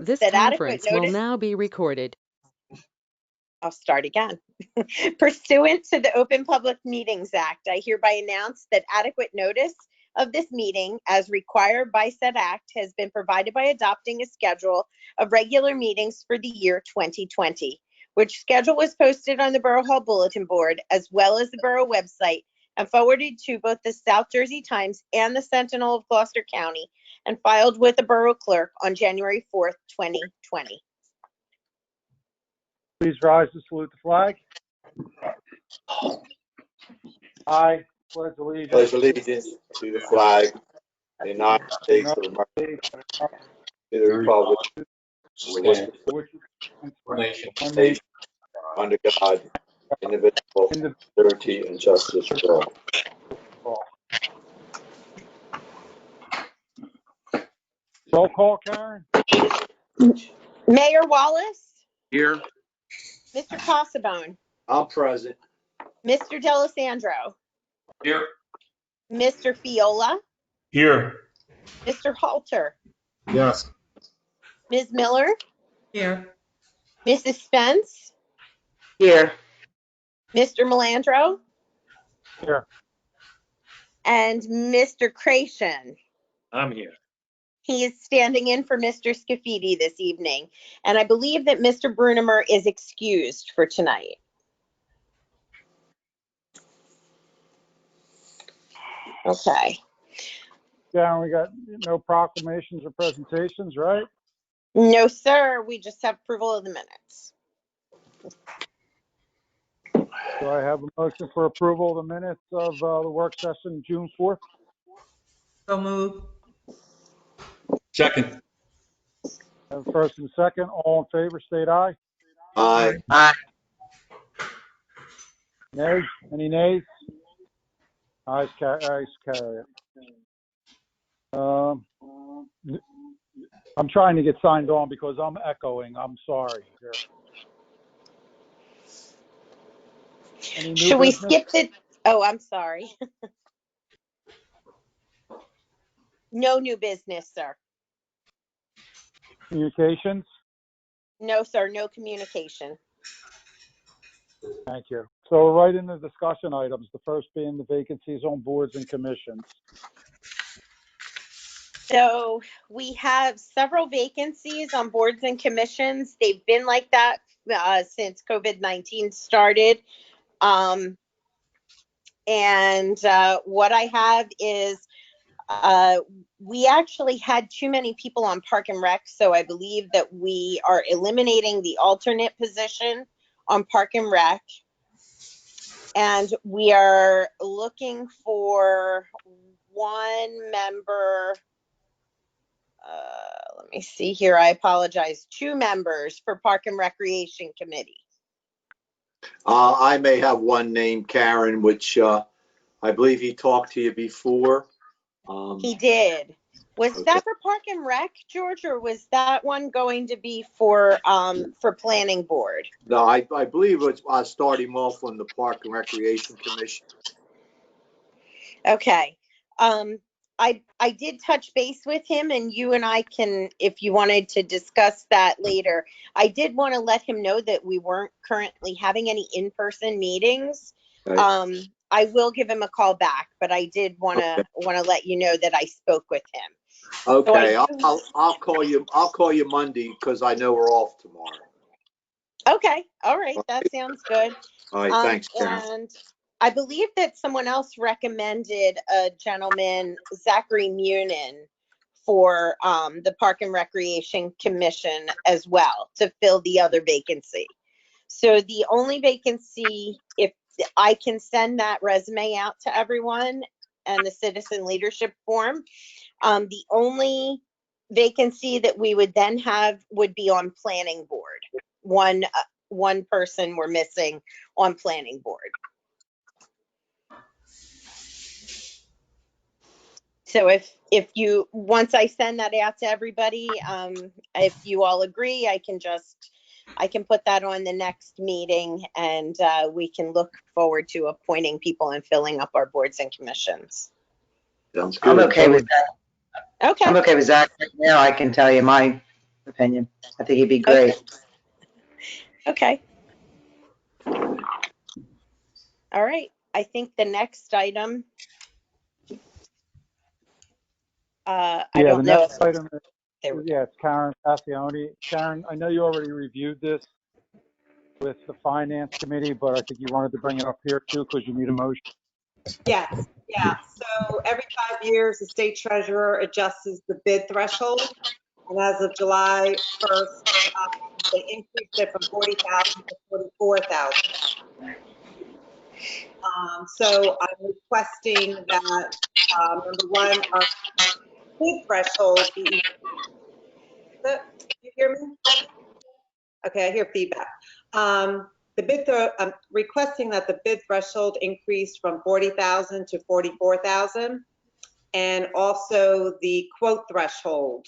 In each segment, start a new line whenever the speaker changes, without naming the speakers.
This
that adequate
conference will
notice.
now be recorded.
I'll start again. Pursuant to the Open Public Meetings Act, I hereby announce that adequate notice of this meeting, as required by said act, has been provided by adopting a schedule of regular meetings for the year 2020, which schedule was posted on the Borough Hall Bulletin Board, as well as the Borough website, and forwarded to both the South Jersey Times and the Sentinel of Gloucester County, and filed with the Borough Clerk on January 4th, 2020.
Please rise to salute the flag. I pledge allegiance
to the flag of the United States of America, to the republic for which it stands, under God, indivisible, liberty and justice for all.
Roll call, Karen.
Mayor Wallace,
Here.
Mr. Cassabone,
I'm present.
Mr. D'Alessandro,
Here.
Mr. Fiola,
Here.
Mr. Halter,
Yes.
Ms. Miller,
Here.
Mrs. Spence,
Here.
Mr. Melandro,
Here.
and Mr. Creation.
I'm here.
He is standing in for Mr. Scafidi this evening, and I believe that Mr. Brunimer is excused for tonight. Okay.
Karen, we got no proclamations or presentations, right?
No, sir. We just have approval of the minutes.
Do I have a motion for approval of the minutes of the work session June 4th?
So move.
Second.
Have first and second, all in favor, state aye.
Aye.
Aye.
Nay? Any nays? Ayes carry it. I'm trying to get signed on because I'm echoing. I'm sorry. Here. Any new
Should we
business?
skip it? Oh, I'm sorry. No new business, sir.
Communications?
No, sir. No communication.
Thank you. So we're right into discussion items, the first being the vacancies on boards and commissions.
So we have several vacancies on boards and commissions. They've been like that since COVID-19 started. What I have is we actually had too many people on Park and Rec, so I believe that we are eliminating the alternate position on Park and Rec. And we are looking for one member. Let me see here. I apologize. 2 members for Park and Recreation Committee.
I may have one name, Karen, which I believe he talked to you before.
He did. Was
Okay.
that for Park and Rec, George, or was that one going to be for Planning Board?
No, I believe I'll start him off on the Park and Recreation Commission.
Okay. I did touch base with him, and you and I can, if you wanted to discuss that later. I did want to let him know that we weren't currently having any in-person meetings.
Okay.
I will give him a call back, but I did want to let you know that I spoke with him.
Okay,
So
I'll call you. I'll call you Monday because I know we're off tomorrow.
Okay. All right. That sounds good.
All right, thanks, Karen.
And I believe that someone else recommended a gentleman, Zachary Munin, for the Park and Recreation Commission as well, to fill the other vacancy. So the only vacancy, if I can send that resume out to everyone and the citizen leadership form, the only vacancy that we would then have would be on Planning Board. One person we're missing on Planning Board. So if you, once I send that out to everybody, if you all agree, I can put that on the next meeting, and we can look forward to appointing people and filling up our boards and commissions.
Sounds good.
I'm okay with that.
Okay.
I'm okay with that. Right now, I can tell you my
opinion. I think he'd be great.
Okay. All right. I think the next item, I
Yeah, the
don't know.
next item,
There we go.
yeah, it's Karen Passione. Karen, I know you already reviewed this with the Finance Committee, but I think you wanted to bring it up here too because you need a motion.
Yes, yeah. So every 5 years, the state treasurer adjusts the bid threshold. And as of July 1st, they increased it from 40,000 to 44,000. So I'm requesting that, number one, our bid threshold be, you hear me? Okay, I hear feedback. I'm requesting that the bid threshold increase from 40,000 to 44,000, and also the quote threshold,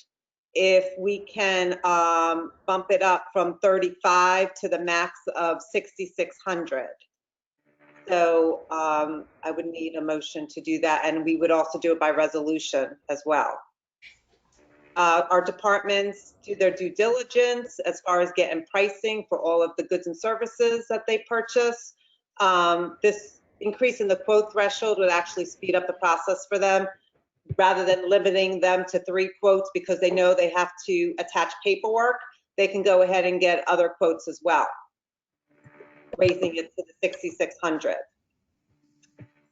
if we can bump it up from 35 to the max of 6,600. So I would need a motion to do that, and we would also do it by resolution as well. Our departments do their due diligence as far as getting pricing for all of the goods and services that they purchase. This increase in the quote threshold would actually speed up the process for them, rather than limiting them to 3 quotes because they know they have to attach paperwork. They can go ahead and get other quotes as well, raising it to the 6,600.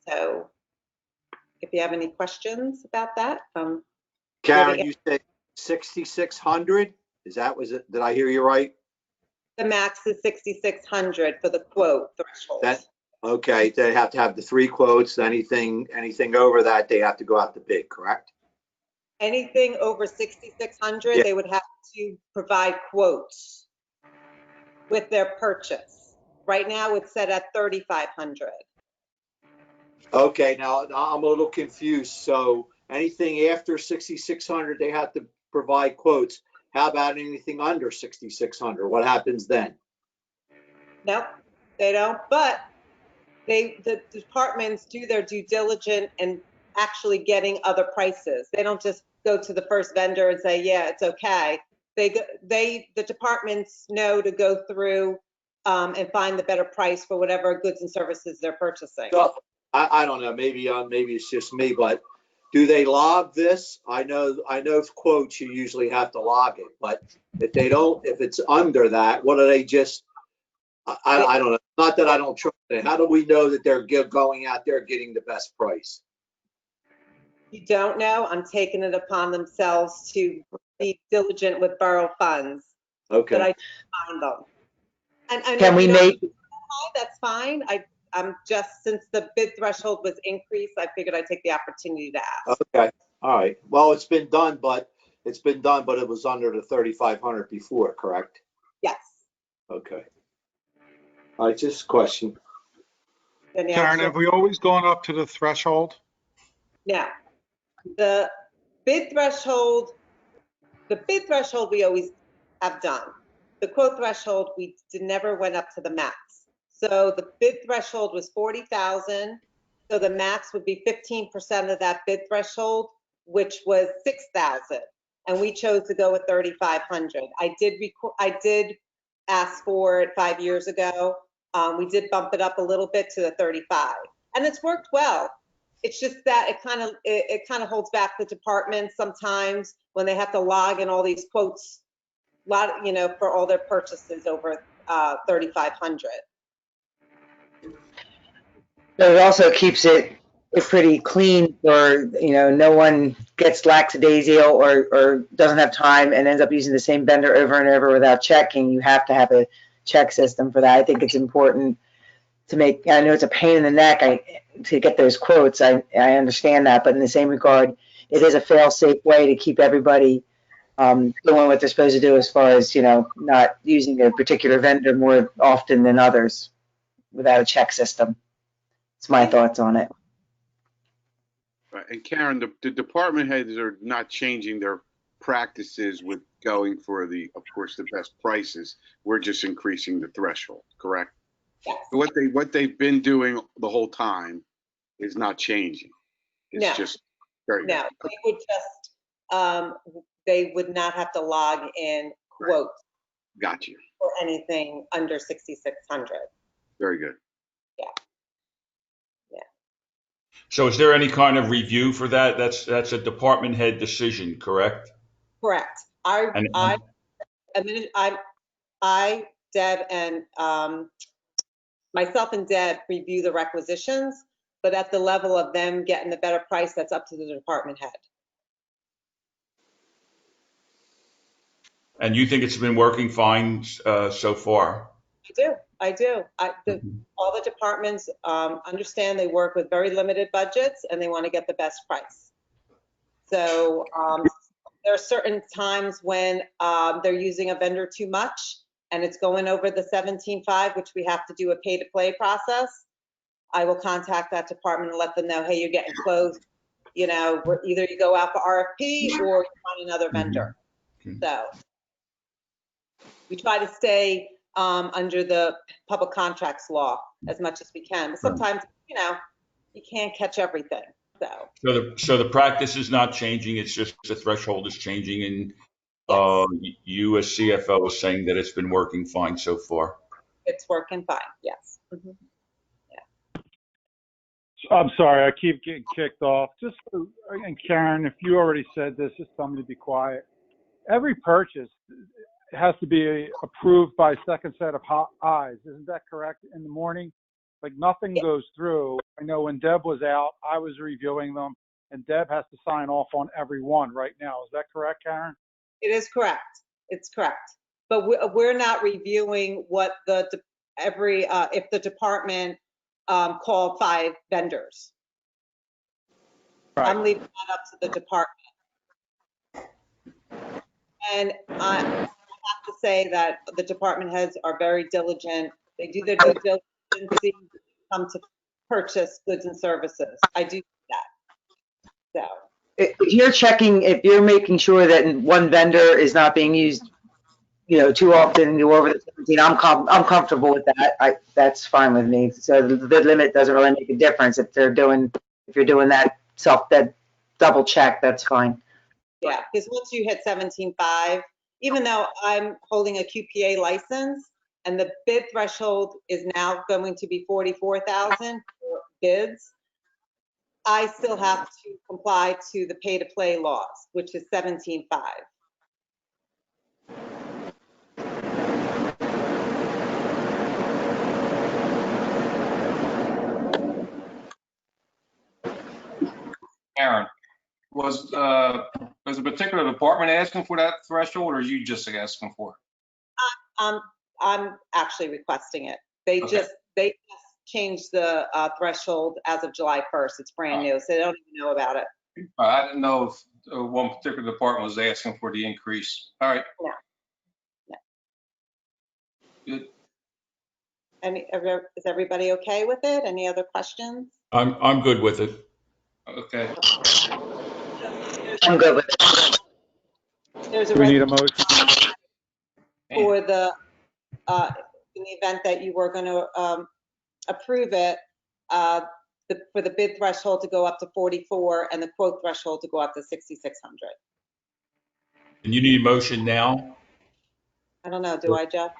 So if you have any questions about that,
Karen, you said 6,600? Is that, did I hear you right?
the max is 6,600 for the quote threshold.
Okay, they have to have the 3 quotes. Anything over that, they have to go out to bid, correct?
Anything over 6,600,
Yeah.
they would have to provide quotes with their purchase. Right now, it's set at 3,500.
Okay, now I'm a little confused. So anything after 6,600, they have to provide quotes. How about anything under 6,600? What happens then?
Nope, they don't. But the departments do their due diligence and actually getting other prices. They don't just go to the first vendor and say, yeah, it's okay. The departments know to go through and find the better price for whatever goods and services they're purchasing.
So, I don't know. Maybe it's just me, but do they log this? I know quotes you usually have to log it, but if they don't, if it's under that, what do they just? I don't know. Not that I don't trust it. How do we know that they're going out there getting the best price?
You don't know. I'm taking it upon themselves to be diligent with borough funds.
Okay.
But I find them. And
Can we make,
that's fine. I'm just, since the bid threshold was increased, I figured I'd take the opportunity to ask.
Okay. All right. Well, it's been done, but it was under the 3,500 before, correct?
Yes.
Okay. All right. Just a question.
Then the
Karen,
actual-
have we always gone up to the threshold?
Now, the bid threshold we always have done. The quote threshold, we never went up to the max. So the bid threshold was 40,000. So the max would be 15% of that bid threshold, which was 6,000. And we chose to go with 3,500. I did ask for it 5 years ago. We did bump it up a little bit to the 35, and it's worked well. It's just that it kind of holds back the department sometimes when they have to log in all these quotes, for all their purchases over 3,500.
but it also keeps it pretty clean for, no one gets lackadaisical or doesn't have time and ends up using the same vendor over and over without checking. You have to have a check system for that. I think it's important to make, I know it's a pain in the neck to get those quotes. I understand that, but in the same regard, it is a fail-safe way to keep everybody doing what they're supposed to do as far as, not using a particular vendor more often than others without a check system. It's my thoughts on it.
Right. And Karen, the department heads are not changing their practices with going for of course, the best prices. We're just increasing the threshold, correct?
Yes.
What they've been doing the whole time is not changing. It's
No.
just very
No, we would just, they would not have to log in quotes
Got you.
for anything under 6,600.
Very good.
So is there any kind of review for that? That's a department head decision, correct?
Correct. Deb, and myself and Deb review the requisitions, but at the level of them getting the better price, that's up to the department head.
And you think it's been working fine so far?
I do. All the departments understand they work with very limited budgets and they want to get the best price. So there are certain times when they're using a vendor too much and it's going over the 17.5, which we have to do a pay-to-play process. I will contact that department and let them know, hey, you're getting close. You know, either you go out for RFP or you find another vendor. So we try to stay under the public contracts law as much as we can. But sometimes, you know, you can't catch everything.
So the practice is not changing. It's just the threshold is changing, and you as CFO is saying that it's been working fine so far.
It's working fine. Yes. Mm-hmm.
I'm sorry, I keep getting kicked off. And Karen, if you already said this, just tell me to be quiet. Every purchase has to be approved by a second set of eyes. Isn't that correct? In the morning, like nothing goes through. I know when Deb was out, I was reviewing them, and Deb has to sign off on every one right now. Is that correct, Karen?
It is correct. It's correct. But we're not reviewing what if the department called 5 vendors. Right. I'm leaving that up to the department. And I have to say that the department heads are very diligent. They do their due diligence when they come to purchase goods and services. I do that. So
if you're making sure that one vendor is not being used, you know, too often, you over the 17, I'm comfortable with that. That's fine with me. So the limit doesn't really make a difference if you're doing that double check, that's fine.
Yeah, because once you hit 17.5, even though I'm holding a QPA license and the bid threshold is now going to be 44,000 for bids, I still have to comply to the pay-to-play laws, which is 17.5.
Aaron, was a particular department asking for that threshold, or are you just asking for it?
I'm actually requesting it. They just changed the threshold as of July 1st. It's brand new, so they don't even know about it.
I didn't know if one particular department was asking for the increase. All right.
No.
Good.
Is everybody okay with it? Any other questions?
I'm good with it.
Okay.
I'm good with it.
We need a motion
for the in the event that you were going to approve it, for the bid threshold to go up to 44 and the quote threshold to go up to 6,600.
And you need a motion now?
I don't know. Do I, Jeff?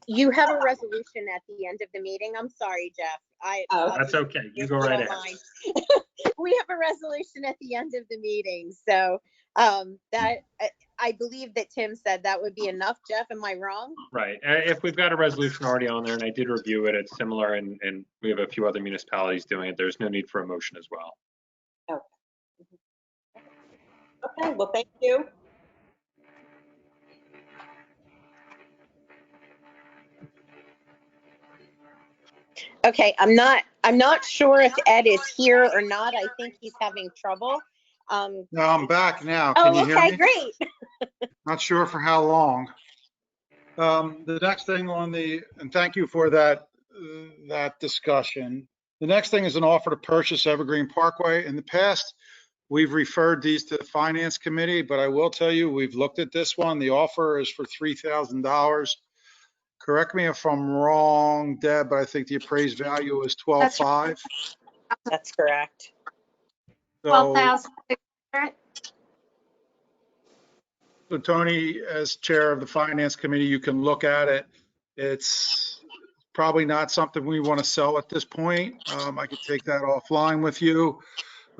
You have a resolution at the end of the meeting. I'm sorry, Jeff.
That's okay. You go right ahead.
We have a resolution at the end of the meeting. So that I believe that Tim said that would be enough. Jeff, am I wrong?
Right. If we've got a resolution already on there, and I did review it, it's similar, and we have a few other municipalities doing it. There's no need for a motion as well.
Okay. Well, thank you.
Okay, I'm not sure if Ed is here or not. I think he's having trouble.
No, I'm back now. Can you hear me?
Okay, great.
Not sure for how long. The next thing and thank you for that discussion. The next thing is an offer to purchase Evergreen Parkway. In the past, we've referred these to the Finance Committee, but I will tell you, we've looked at this one. The offer is for $3,000. Correct me if I'm wrong, Deb, but I think the appraised value is $12,500.
That's correct.
So,
12,600.
So Tony, as chair of the finance committee, you can look at it. It's probably not something we want to sell at this point. I could take that offline with you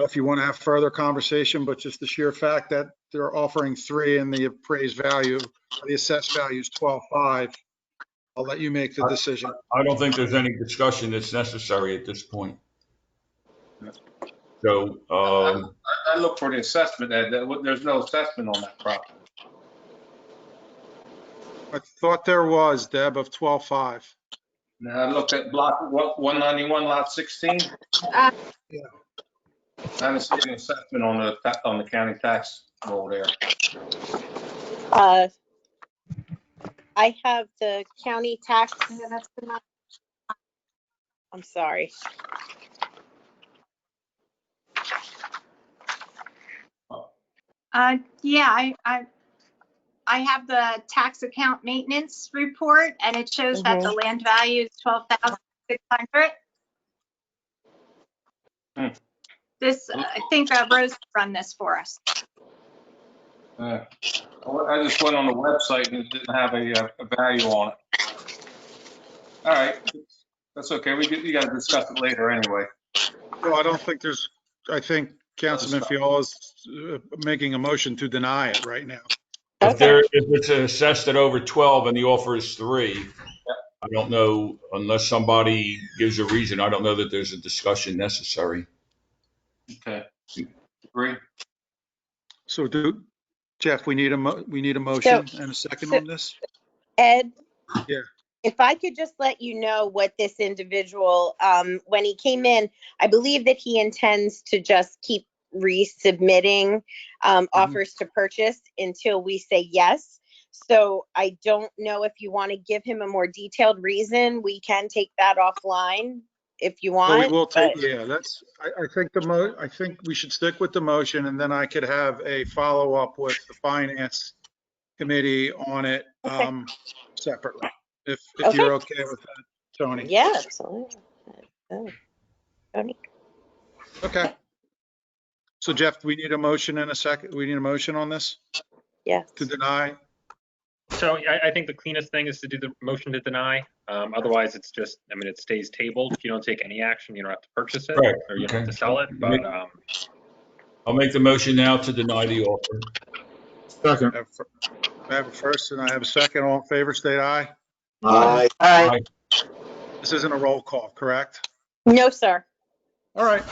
if you want to have further conversation, but just the sheer fact that they're offering 3 and the appraised value, the assessed value is 12.5. I'll let you make the decision.
I don't think there's any discussion that's necessary at this point. So,
I look for the assessment, there's no assessment on that property.
I thought there was, Deb, of 12.5.
Now, I looked at block 191, lot 16.
Uh,
Yeah.
I haven't seen an assessment on the county tax roll there.
I have the county tax. I'm sorry.
Yeah, I have the tax account maintenance report, and it shows that the land value is 12,600. This, I think Rose run this for us.
I just went on the website and it didn't have a value on it. All right, that's okay. You got to discuss it later anyway.
Well, I don't think there's, I think Councilman Fiola's making a motion to deny it right now.
if it's assessed at over 12 and the offer is 3, I don't know, unless somebody gives a reason, I don't know that there's a discussion necessary.
Okay, agree.
So Jeff, we need a motion and a second on this?
Ed?
Yeah.
If I could just let you know what this individual, when he came in, I believe that he intends to just keep resubmitting offers to purchase until we say yes. So I don't know if you want to give him a more detailed reason. We can take that offline if you want.
Well, we'll take, yeah, that's, I think we should stick with the motion, and then I could have a follow-up with the finance committee on it separately, if you're okay with that, Tony.
Yeah, absolutely. Tony.
Okay. So Jeff, we need a motion and a second. We need a motion on this?
Yes.
To deny?
So I think the cleanest thing is to do the motion to deny. Otherwise, it's just, I mean, it stays tabled. If you don't take any action, you don't have to purchase it,
Right.
or you don't have to sell it. But
I'll make the motion now to deny the offer.
Second. I have a first and I have a second. All in favor, state aye.
Aye.
Aye.
This isn't a roll call, correct?
No, sir.
All right.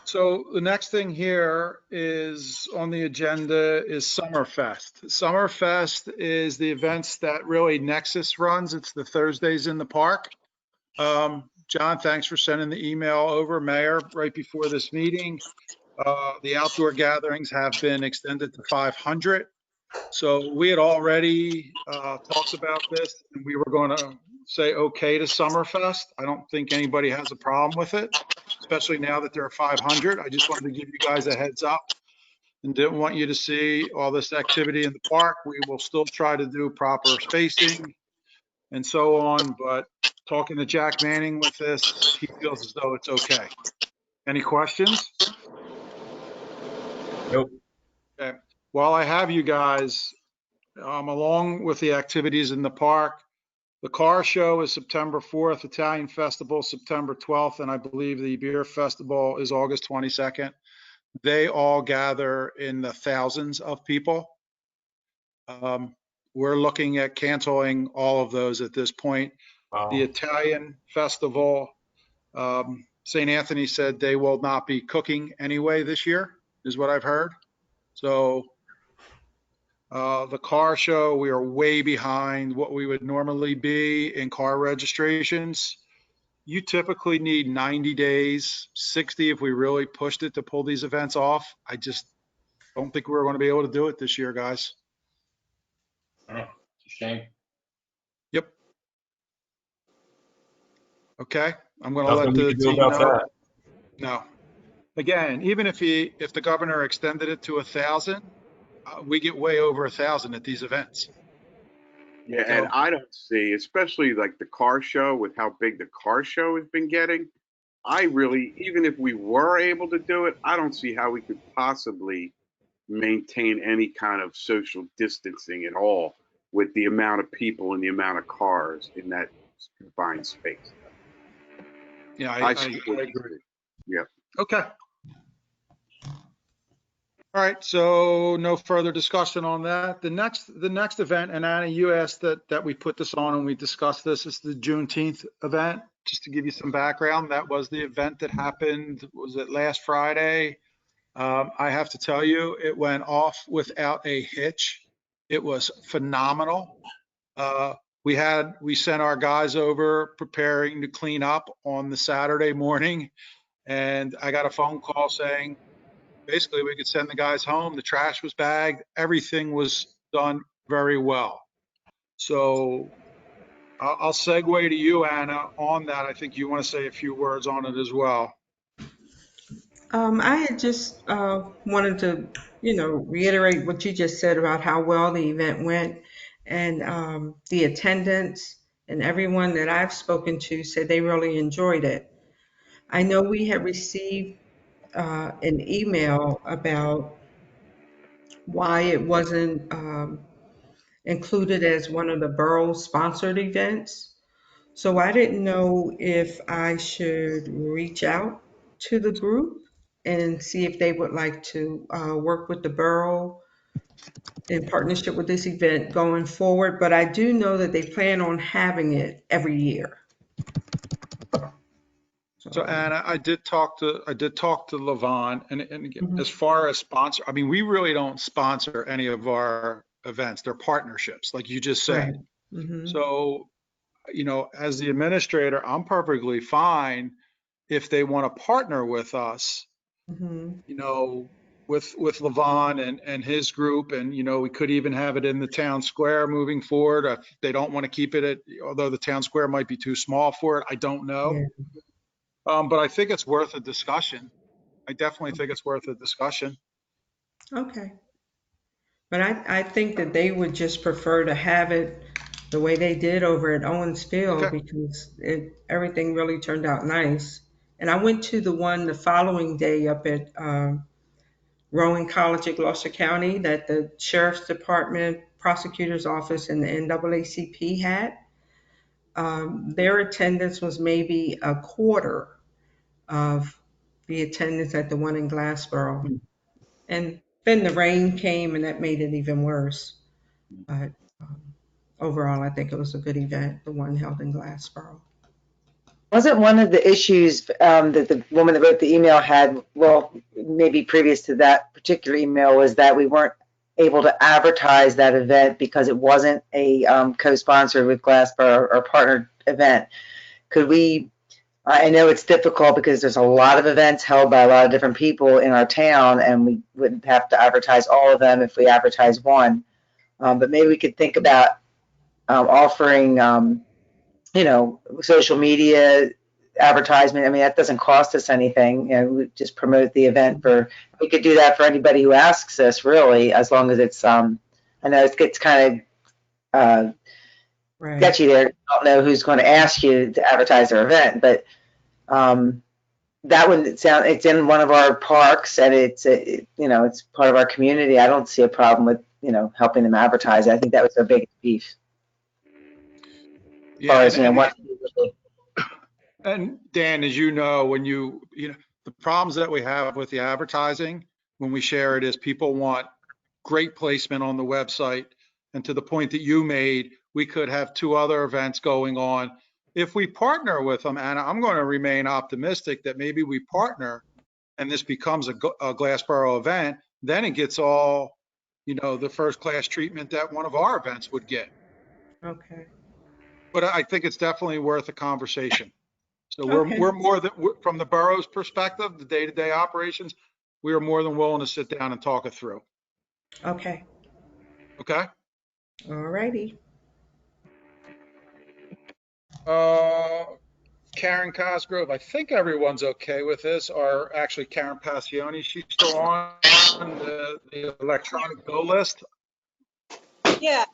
So the next thing here is on the agenda is Summerfest. Summerfest is the events that really Nexus runs. It's the Thursdays in the park. John, thanks for sending the email over, Mayor, right before this meeting. The outdoor gatherings have been extended to 500. So we had already talked about this, and we were going to say okay to Summerfest. I don't think anybody has a problem with it, especially now that there are 500. I just wanted to give you guys a heads up and didn't want you to see all this activity in the park. We will still try to do proper spacing and so on, but talking to Jack Manning with this, he feels as though it's okay. Any questions?
Nope.
Okay. While I have you guys, along with the activities in the park, the car show is September 4th, Italian Festival September 12th, and I believe the beer festival is August 22nd. They all gather in the thousands of people. We're looking at canceling all of those at this point.
Wow.
The Italian Festival, St. Anthony said they will not be cooking anyway this year, is what I've heard. So the car show, we are way behind what we would normally be in car registrations. You typically need 90 days, 60 if we really pushed it to pull these events off. I just don't think we're going to be able to do it this year, guys.
Oh, it's a shame.
Yep. Okay. I'm going to
Nothing
let
we
the
can do
team
about
know.
that.
No. Again, even if the governor extended it to 1,000, we get way over 1,000 at these events.
Yeah, and I don't see, especially like the car show with how big the car show has been getting. I really, even if we were able to do it, I don't see how we could possibly maintain any kind of social distancing at all with the amount of people and the amount of cars in that confined space.
Yeah,
I
I agree.
Yeah.
Okay. All right, so no further discussion on that. The next event, and Anna, you asked that we put this on and we discussed this, is the Juneteenth event. Just to give you some background, that was the event that happened, was it last Friday? I have to tell you, it went off without a hitch. It was phenomenal. We sent our guys over preparing to clean up on the Saturday morning, and I got a phone call saying, basically, we could send the guys home. The trash was bagged. Everything was done very well. So I'll segue to you, Anna, on that. I think you want to say a few words on it as well.
I had just wanted to, reiterate what you just said about how well the event went, and the attendance and everyone that I've spoken to said they really enjoyed it. I know we had received an email about why it wasn't included as one of the borough sponsored events. So I didn't know if I should reach out to the group and see if they would like to work with the borough in partnership with this event going forward. But I do know that they plan on having it every year.
So Anna, I did talk to Levon, and
Mhm.
as far as sponsor, I mean, we really don't sponsor any of our events. They're partnerships, like you just said.
Right. Mhm.
So, as the administrator, I'm perfectly fine if they want to partner with us,
Mhm.
with Levon and his group, and we could even have it in the town square moving forward. If they don't want to keep it although the town square might be too small for it, I don't know.
Yeah.
But I think it's worth a discussion. I definitely think it's worth a discussion.
Okay. But I think that they would just prefer to have it the way they did over at Owensville,
Okay.
because everything really turned out nice. And I went to the one the following day up at Rowan College at Gloucester County that the Sheriff's Department, Prosecutor's Office, and the NAACP had. Their attendance was maybe a quarter of the attendance at the one in Glassboro. And then the rain came and that made it even worse. But overall, I think it was a good event, the one held in Glassboro.
Wasn't one of the issues that the woman that wrote the email had, well, maybe previous to that particular email, was that we weren't able to advertise that event because it wasn't a co-sponsored with Glassboro or partnered event. Could we, I know it's difficult because there's a lot of events held by a lot of different people in our town, and we wouldn't have to advertise all of them if we advertise one. But maybe we could think about offering social media advertisement. I mean, that doesn't cost us anything. We just promote the event we could do that for anybody who asks us, really, as long as it's, I know it gets kind of
Right.
sketchy there. You don't know who's going to ask you to advertise their event, but that one, it's in one of our parks, and it's part of our community. I don't see a problem with, helping them advertise. I think that was their biggest beef.
Yeah,
As far as,
and Dan, as you know, when the problems that we have with the advertising when we share it is people want great placement on the website. And to the point that you made, we could have 2 other events going on. If we partner with them, Anna, I'm going to remain optimistic that maybe we partner and this becomes a Glassboro event, then it gets all, the first class treatment that one of our events would get.
Okay.
But I think it's definitely worth a conversation. So
Okay.
we're more than, from the borough's perspective, the day-to-day operations, we are more than willing to sit down and talk it through.
Okay.
Okay?
All righty.
Karen Cosgrove, I think everyone's okay with this, or actually Karen Passione, she's still on the electronic bill list.
Yeah,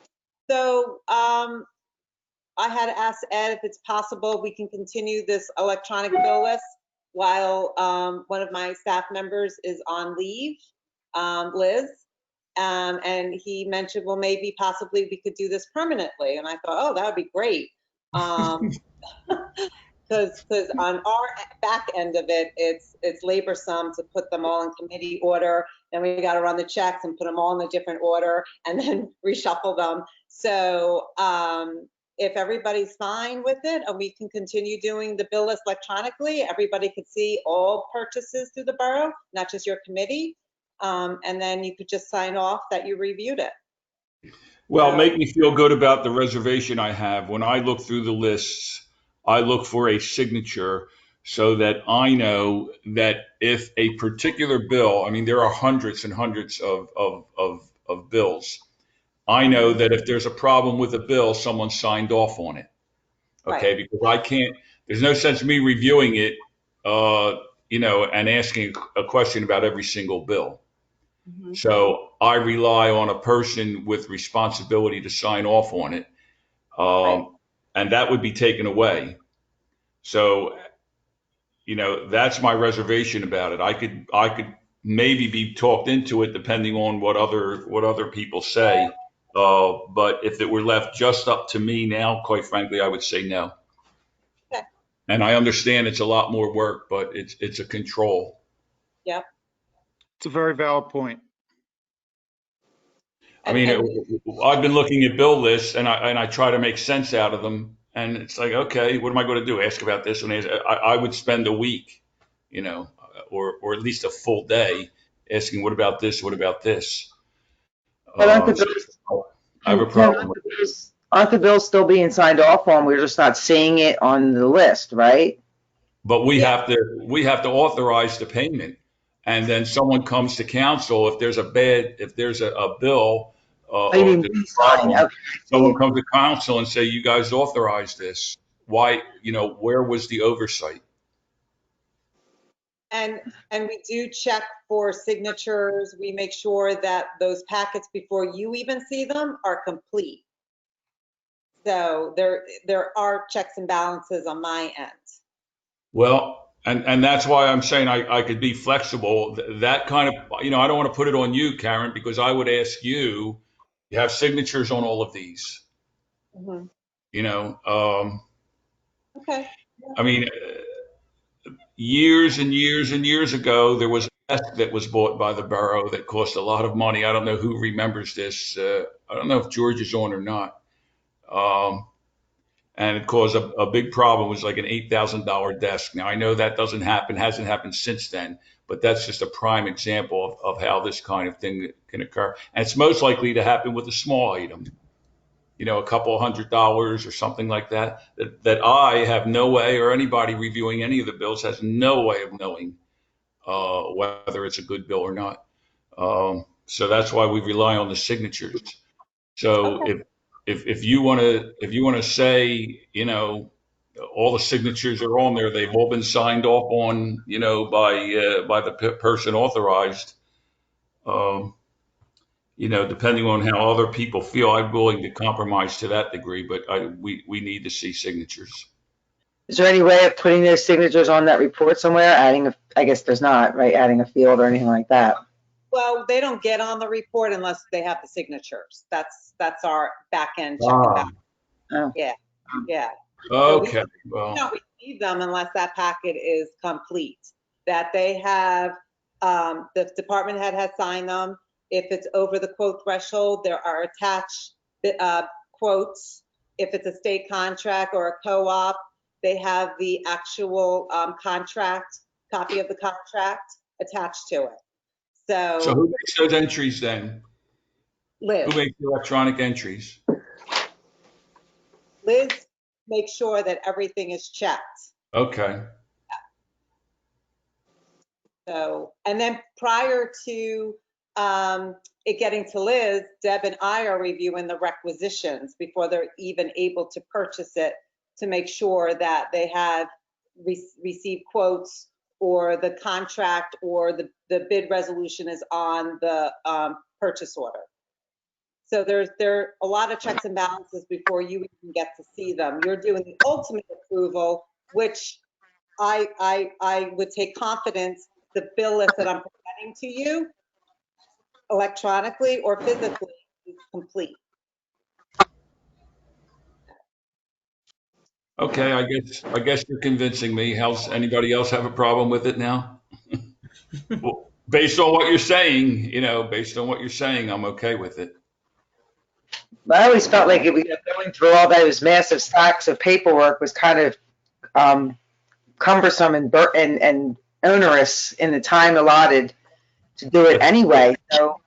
so I had asked Ed if it's possible we can continue this electronic bill list while one of my staff members is on leave. Liz. And he mentioned, well, maybe possibly we could do this permanently. And I thought, oh, that would be great. Because on our back end of it, it's laborsome to put them all in committee order. Then we got to run the checks and put them all in a different order and then reshuffle them. So if everybody's fine with it and we can continue doing the bill list electronically, everybody could see all purchases through the borough, not just your committee. And then you could just sign off that you reviewed it.
Well, make me feel good about the reservation I have. When I look through the lists, I look for a signature so that I know that if a particular bill, I mean, there are hundreds and hundreds of bills. I know that if there's a problem with a bill, someone signed off on it. Okay,
Right.
because I can't, there's no sense me reviewing it, and asking a question about every single bill.
Mm-hmm.
So I rely on a person with responsibility to sign off on it.
Right.
And that would be taken away. So, that's my reservation about it. I could maybe be talked into it depending on what other people say. But if it were left just up to me now, quite frankly, I would say no.
Okay.
And I understand it's a lot more work, but it's a control.
Yep.
It's a very valid point.
I mean, I've been looking at bill lists and I try to make sense out of them. And it's like, okay, what am I going to do? Ask about this? And I would spend a week, or at least a full day asking, what about this? What about this?
But aren't the
So
bills,
I have a
Tim,
problem.
aren't the bills still being signed off on? We're just not seeing it on the list, right?
But we
Yeah.
have to authorize the payment. And then someone comes to council if there's a bill
Oh, you
or
mean
there's
we
a
sign?
problem.
Okay.
Someone comes to council and say, you guys authorized this. Why, where was the oversight?
And we do check for signatures. We make sure that those packets before you even see them are complete. So there are checks and balances on my end.
Well, and that's why I'm saying I could be flexible. That kind of, I don't want to put it on you, Karen, because I would ask you have signatures on all of these,
Mm-hmm. Okay.
I mean, years and years and years ago, there was a desk that was bought by the borough that cost a lot of money. I don't know who remembers this. I don't know if George is on or not. And it caused a big problem. It was like an $8,000 desk. Now, I know that hasn't happened since then, but that's just a prime example of how this kind of thing can occur. And it's most likely to happen with a small item, a couple $100 or something like that, that I have no way, or anybody reviewing any of the bills has no way of knowing whether it's a good bill or not. So that's why we rely on the signatures. So
Okay.
if you want to say, all the signatures are on there, they've all been signed off on, by the person authorized. Depending on how other people feel, I'm willing to compromise to that degree, but we need to see signatures.
Is there any way of putting those signatures on that report somewhere? I guess there's not, right? Adding a field or anything like that.
Well, they don't get on the report unless they have the signatures. That's our back end check and balance.
Oh.
Yeah. Yeah.
Okay.
So we don't receive them unless that packet is complete. That they have, the department head has signed them. If it's over the quote threshold, there are attached quotes. If it's a state contract or a co-op, they have the actual contract, copy of the contract attached to it.
So who makes those entries then?
Liz.
Who makes the electronic entries?
Liz makes sure that everything is checked.
Okay.
So, and then prior to it getting to Liz, Deb and I are reviewing the requisitions before they're even able to purchase it to make sure that they have received quotes or the contract or the bid resolution is on the purchase order. So there are a lot of checks and balances before you even get to see them. You're doing the ultimate approval, which I would take confidence the bill list that I'm presenting to you electronically or physically is complete.
Okay, I guess you're convincing me. How's anybody else have a problem with it now? Well, based on what you're saying, based on what you're saying, I'm okay with it.
I always felt like going through all those massive stacks of paperwork was kind of cumbersome and onerous in the time allotted to do it anyway. So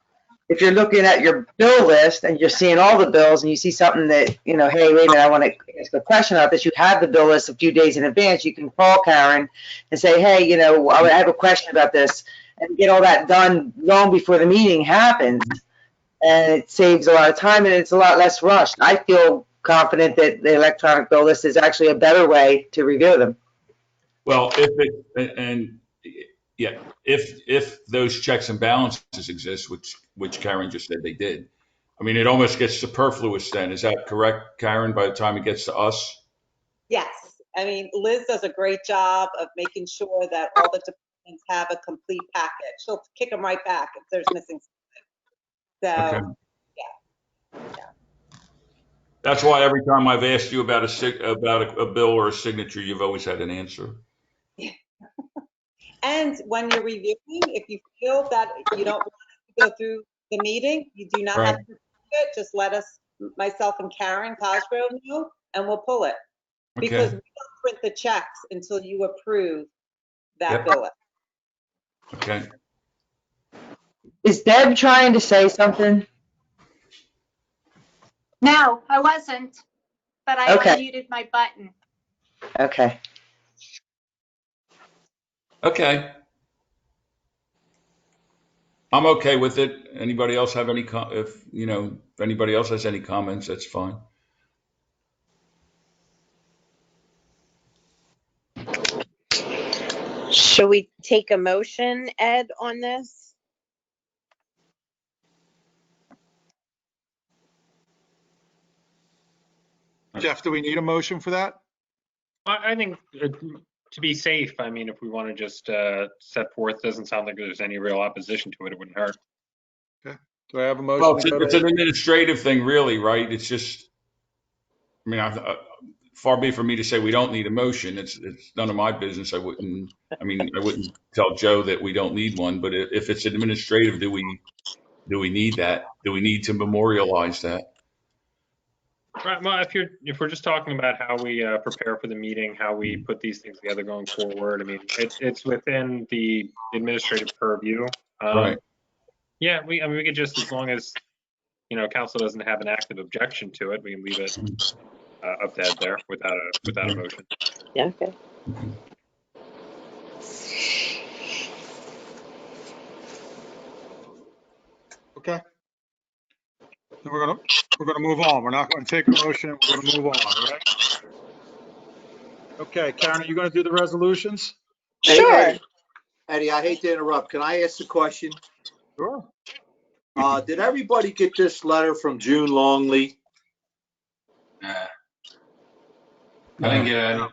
if you're looking at your bill list and you're seeing all the bills and you see something that, hey, wait a minute, I want to ask a question about this, you have the bill list a few days in advance. You can call Karen and say, hey, I have a question about this, and get all that done long before the meeting happens. And it saves a lot of time and it's a lot less rushed. I feel confident that the electronic bill list is actually a better way to review them.
Well, if those checks and balances exist, which Karen just said they did, I mean, it almost gets superfluous then. Is that correct, Karen, by the time it gets to us?
Yes. I mean, Liz does a great job of making sure that all the departments have a complete package. She'll kick them right back if there's missing something. So,
Okay.
yeah.
That's why every time I've asked you about a bill or a signature, you've always had an answer.
And when you're reviewing, if you feel that you don't want to go through the meeting, you do not have to do it. Just let us, myself and Karen Cosgrove know, and we'll pull it. Because we don't print the checks until you approve that bill.
Okay.
Is Deb trying to say something?
No, I wasn't, but I unmuted my button.
Okay.
Okay. I'm okay with it. Anybody else have any if anybody else has any comments, that's fine.
Shall we take a motion, Ed, on this?
Jeff, do we need a motion for that?
I think to be safe, I mean, if we want to just set forth, doesn't sound like there's any real opposition to it. It wouldn't hurt.
Okay. Do I have a motion?
Well, it's an administrative thing, really, right? It's just, I mean, far be it for me to say we don't need a motion. It's none of my business. I wouldn't tell Joe that we don't need one. But if it's administrative, do we need that? Do we need to memorialize that?
Right. Well, if we're just talking about how we prepare for the meeting, how we put these things together going forward, I mean, it's within the administrative purview.
Right.
Yeah, we could just, as long as council doesn't have an active objection to it, we can leave it up to Ed there without a motion.
Yeah. Okay.
Okay. Then we're gonna move on. We're not going to take a motion. We're going to move on. All right. Okay, Karen, are you going to do the resolutions?
Sure.
Eddie, I hate to interrupt. Can I ask a question?
Sure.
Did everybody get this letter from June Longley?
Nah. I didn't get any.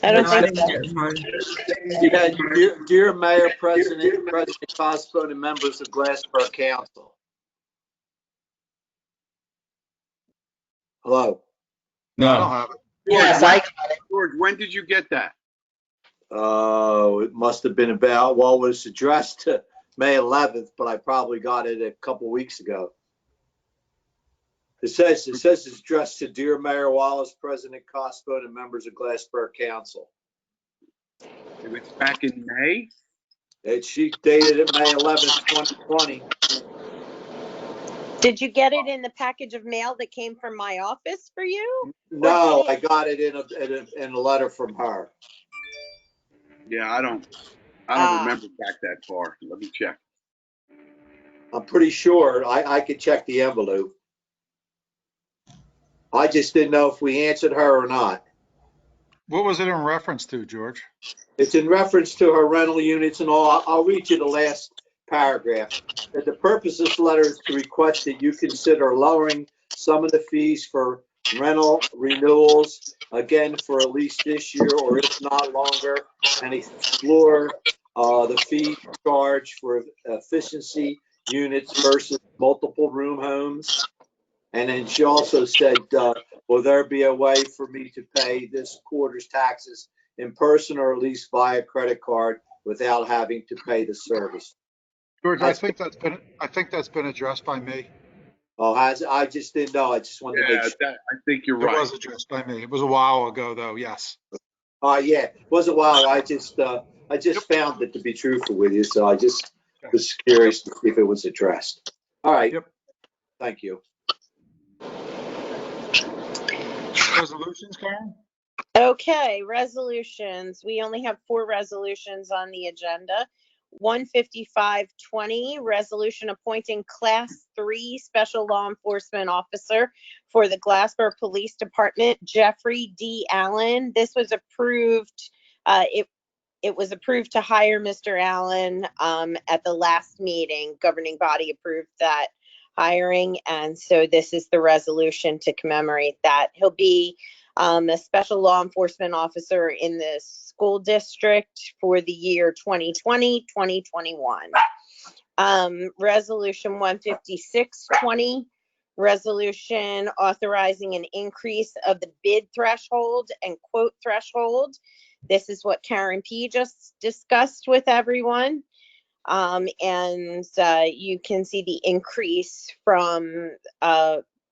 I don't think so.
Yeah, dear Mayor, President Cosgrove, and members of Glassboro Council. Hello.
No, I don't have it.
Yes,
George, when did you get that?
It must have been about, well, it was addressed to May 11th, but I probably got it a couple weeks ago. It says it's addressed to Dear Mayor Wallace, President Cosgrove, and members of Glassboro Council.
It's back in May?
She dated it May 11th, 2020.
Did you get it in the package of mail that came from my office for you?
No, I got it in a letter from her.
Yeah, I don't remember back that far. Let me check.
I'm pretty sure I could check the envelope. I just didn't know if we answered her or not.
What was it in reference to, George?
It's in reference to her rental units and all. I'll read you the last paragraph. That the purpose of this letter is to request that you consider lowering some of the fees for rental renewals, again, for at least this year, or if not longer, and explore the fee charge for efficiency units versus multiple room homes. And then she also said, will there be a way for me to pay this quarter's taxes in person or at least via credit card without having to pay the service?
George, I think that's been addressed by me.
Oh, I just didn't know. I just wanted to make
Yeah,
sure.
I think you're
It
right.
was addressed by me. It was a while ago, though. Yes.
Yeah, it was a while. I just found it, to be truthful with you. So I just was curious to see if it was addressed. All right.
Yep.
Thank you.
Resolutions, Karen?
Okay, resolutions. We only have 4 resolutions on the agenda. 15520, resolution appointing Class 3 Special Law Enforcement Officer for the Glassboro Police Department, Jeffrey D. Allen. This was approved. It was approved to hire Mr. Allen at the last meeting. Governing body approved that hiring, and so this is the resolution to commemorate that. He'll be a special law enforcement officer in the school district for the year 2020, 2021. Resolution 15620, resolution authorizing an increase of the bid threshold and quote threshold. This is what Karen P. just discussed with everyone. And you can see the increase from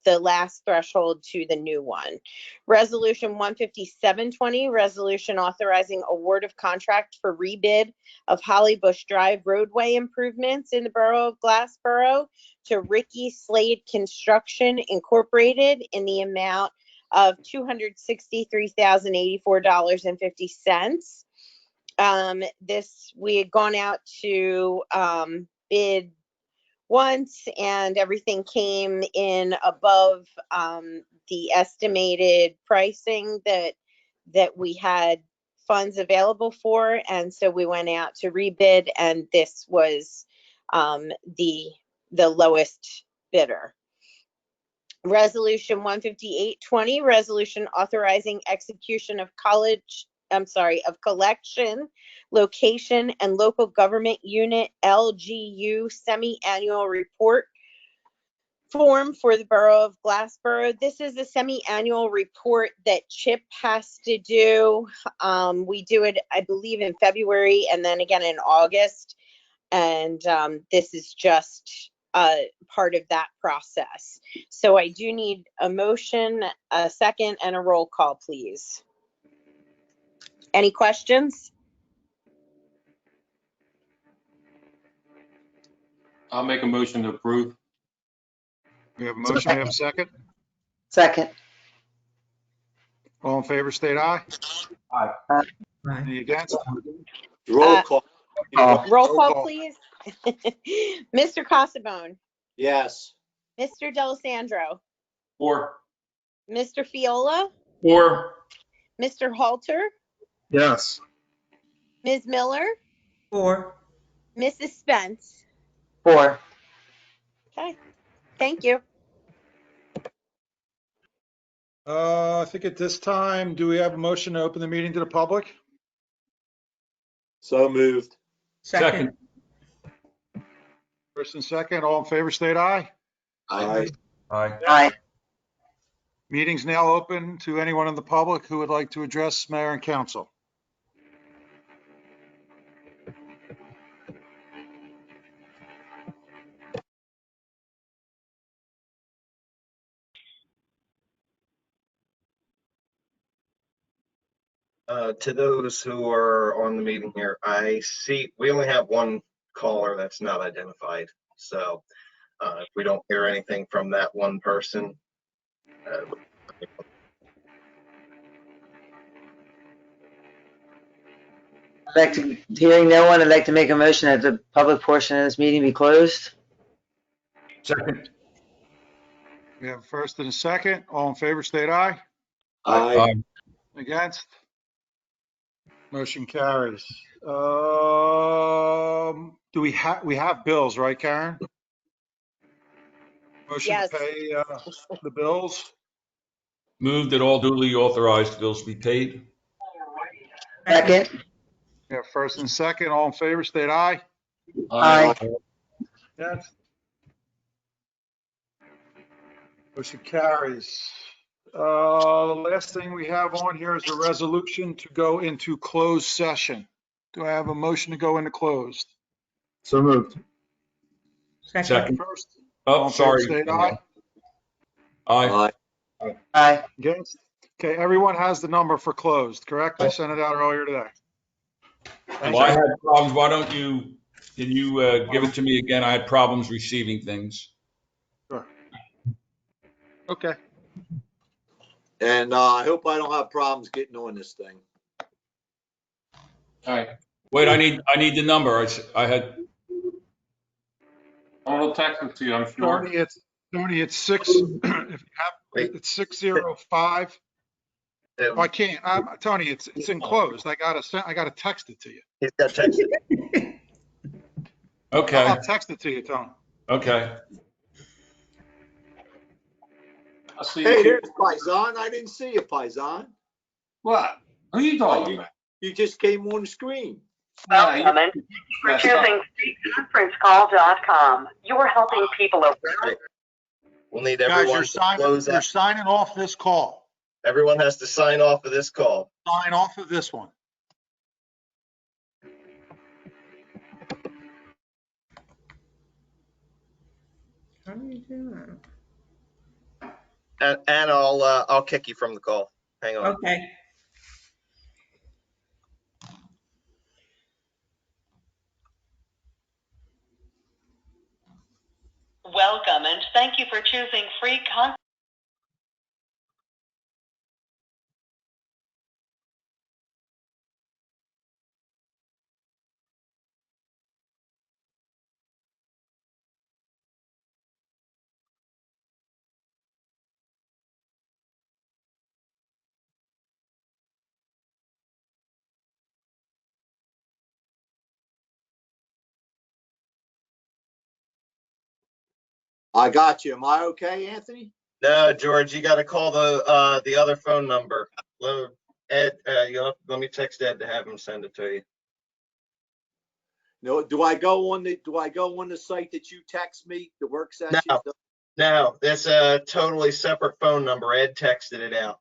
the last threshold to the new one. Resolution 15720, resolution authorizing award of contract for rebid of Holly Bush Drive roadway improvements in the Borough of Glassboro to Ricky Slade Construction Incorporated in the amount of $263,084.50. This, we had gone out to bid once, and everything came in above the estimated pricing that we had funds available for, and so we went out to rebid, and this was the lowest bidder. Resolution 15820, resolution authorizing execution of collection, location, and local government unit LGU semi-annual report form for the Borough of Glassboro. This is a semi-annual report that CHIP has to do. We do it, I believe, in February and then again in August. And this is just part of that process. So I do need a motion, a second, and a roll call, please. Any questions?
I'll make a motion to approve.
We have a motion. We have a second.
Second.
All in favor, state aye.
Aye.
Any against?
Roll call.
Roll call, please. Mr. Casabone,
Yes.
Mr. D'Alessandro,
4.
Mr. Fiola,
4.
Mr. Halter,
Yes.
Ms. Miller,
4.
Mrs. Spence.
4.
Okay, thank you.
I think at this time, do we have a motion to open the meeting to the public?
So moved.
Second.
First and second, all in favor, state aye.
Aye.
Aye.
Aye.
Meeting's now open to anyone in the public who would like to address mayor and council.
To those who are on the meeting here, I see we only have one caller that's not identified. So if we don't hear anything from that one person,
Hearing no one, I'd like to make a motion that the public portion of this meeting be closed.
Second.
We have a first and a second, all in favor, state aye.
Aye.
Against? Motion carries. Do we have bills, right, Karen? Motion
Yes.
to pay the bills?
Move that all duly authorized bills be paid.
Second.
We have first and second, all in favor, state aye.
Aye.
Yes. Motion carries. The last thing we have on here is a resolution to go into closed session. Do I have a motion to go into closed?
So moved.
Second.
First,
Oh,
all in favor,
sorry.
state aye.
Aye.
Aye.
Against? Okay, everyone has the number for closed, correct? I sent it out earlier today.
Well, I had problems. Why don't you, can you give it to me again? I had problems receiving things.
Sure. Okay.
And I hope I don't have problems getting on this thing.
All right.
Wait, I need the number. I had,
I'm gonna text it to you, I'm sure.
Tony, it's six, if you have, it's 605. Oh, I can't, Tony, it's enclosed. I gotta text it to you.
He's got texted.
okay,
I'll text it to you, Tony.
okay.
I'll see
Hey,
you.
there's Paisan. I didn't see you, Paisan.
What? Who are you talking about?
You just came on the screen.
Welcome
for choosing freeconferencecall.com. You're helping people around.
We'll need
Guys,
everyone
you're
to close
you're
out.
signing off this call.
Everyone has to sign off of this call.
Sign off of this one.
How do you do that?
And I'll kick you from the call. Hang on.
Okay.
Welcome and thank you for choosing free conference.
I got you. Am I okay, Anthony?
No, George, you got to call the other phone number. Ed, let me text Ed to have him send it to you.
No, do I go on the site that you text me, the work session?
No, that's a totally separate phone number. Ed texted it out.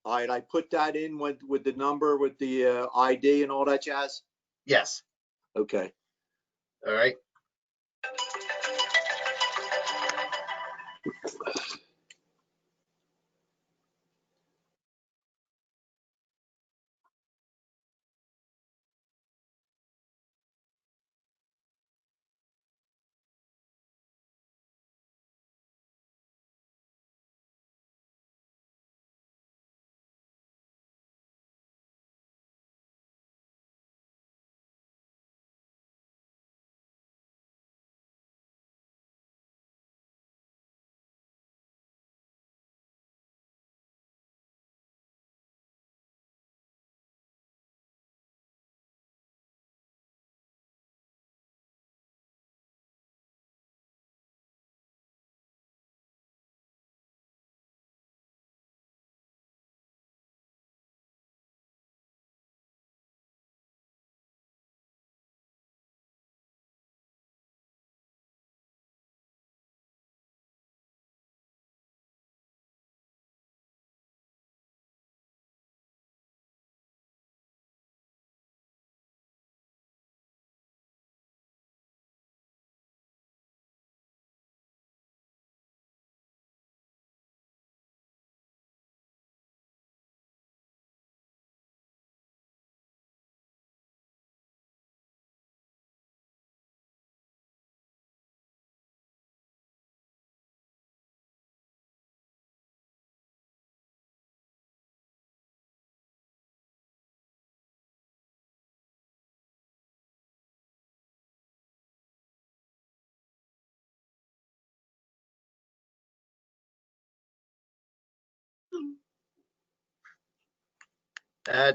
All right, I put that in with the number, with the ID and all that jazz?
Yes.
Okay.
All right.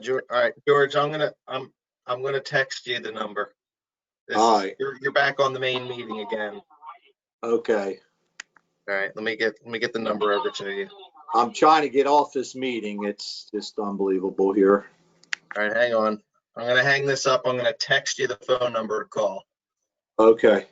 George, all right, George, I'm gonna text you the number.
All right.
You're back on the main meeting again.
Okay.
All right, let me get the number over to you.
I'm trying to get off this meeting. It's just unbelievable here.
All right, hang on. I'm gonna hang this up. I'm gonna text you the phone number to call.
Okay.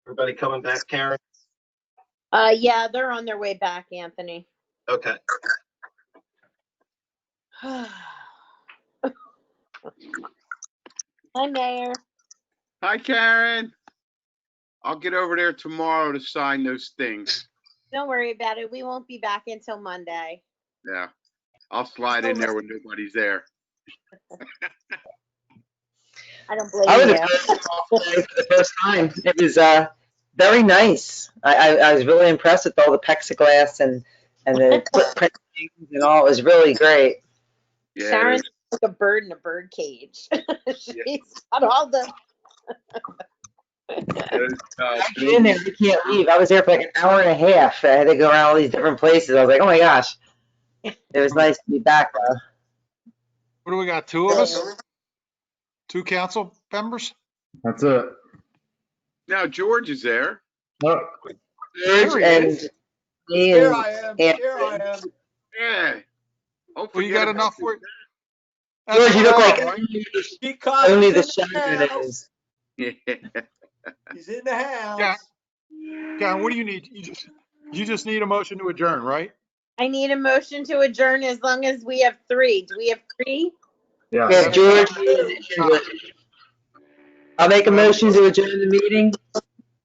Everybody coming back, Karen?
Yeah, they're on their way back, Anthony.
Okay.
Hi, Mayor.
Hi, Karen. I'll get over there tomorrow to sign those things.
Don't worry about it. We won't be back until Monday.
Yeah. I'll slide in there when nobody's there.
I don't blame
I was
you.
for the first time. It was very nice. I was really impressed with all the plexiglass and the footprint things and all. It was really great.
Yeah.
Sharon's like a bird in a bird cage. She's got all the.
I get in there, you can't leave. I was there for like an hour and a half. I had to go around all these different places. I was like, oh my gosh. It was nice to be back though.
What do we got? Two of us? Two council members?
That's it.
Now George is there.
No,
George and me
Here
and
I am.
Anthony.
Here I am.
Yeah. Don't
Well, you
forget
got
about
enough
this.
for it?
George, you look like
right?
Because
only the
he's in
shotgun
house.
is.
Yeah.
He's in the house.
Yeah. Karen, what do you need? You just need a motion to adjourn, right?
I need a motion to adjourn as long as we have three. Do we have three?
yeah.
Yeah, George. I'll make a motion to adjourn the meeting.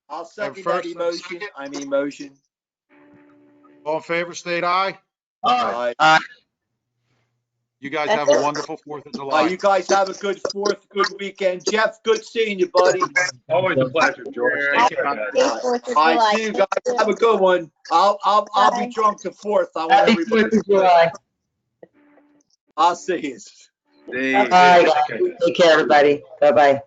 I'll second
first
that
and a
emotion.
second.
I mean motion.
All in favor, state aye.
Aye.
You guys
That's
have a
it.
wonderful 4th of
Aye,
July.
you guys have a good 4th, good weekend. Jeff, good seeing you, buddy.
Always a pleasure, George. Take care, guys.
Happy 4th of
All right,
July.
see you guys. Have a good one. I'll be
Bye.
drunk the 4th. I want
Happy
everybody.
4th of July.
I'll see you.
See.
Bye, guys. Take care, everybody. Bye-bye.